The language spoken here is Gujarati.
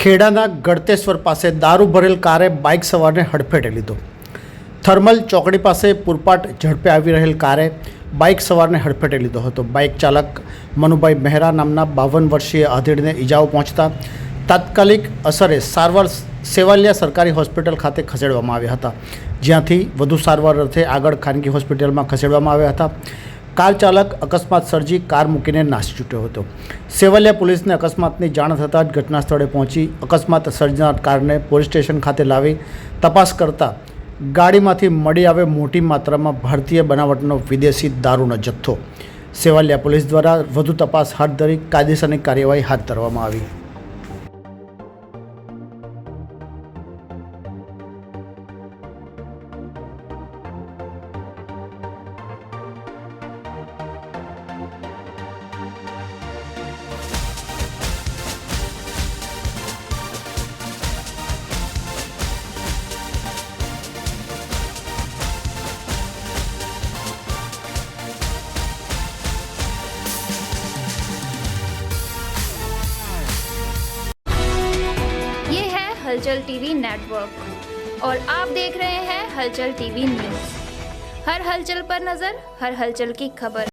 ખેડાના ગળતેશ્વર પાસે દારૂ ભરેલ કારે બાઇક સવારને હડફેટે લીધો। થર્મલ ચોકડી પાસે પૂરપાટ ઝડપે આવી રહેલ કારે બાઇક સવારને હડફેટે લીધો હતો। બાઇક ચાલક મનુભાઈ મહેરા નામના 52 વર્ષીય આધેડને ઈજાઓ પહોંચતા તાત્કાલિક અસરે સારવાર સેવાલિયા સરકારી હોસ્પિટલ ખાતે ખસેડવામાં આવ્યા હતા, જ્યાંથી વધુ સારવાર અર્થે આગળ ખાનગી હોસ્પિટલમાં ખસેડવામાં આવ્યા હતા। કાર ચાલક અકસ્માત સર્જી કાર મૂકીને નાસી છૂટ્યો હતો। સેવાલિયા પોલીસને અકસ્માતની જાણ થતાં જ ઘટના સ્થળે પહોંચી અકસ્માત સર્જનાર કારને પોલીસ સ્ટેશન ખાતે લાવી તપાસ કરતા ગાડીમાંથી મળી આવે મોટી માત્રામાં ભારતીય બનાવટનો વિદેશી દારૂનો જથ્થો। સેવાલિયા પોલીસ દ્વારા વધુ તપાસ હાથ ધરી કાયદેસરની કાર્યવાહી હાથ ધરવામાં આવી। ये है हलचल टीवी नेटवर्क और आप देख रहे हैं हलचल टीवी न्यूज़। हर हलचल पर नज़र, हर हलचल की खबर।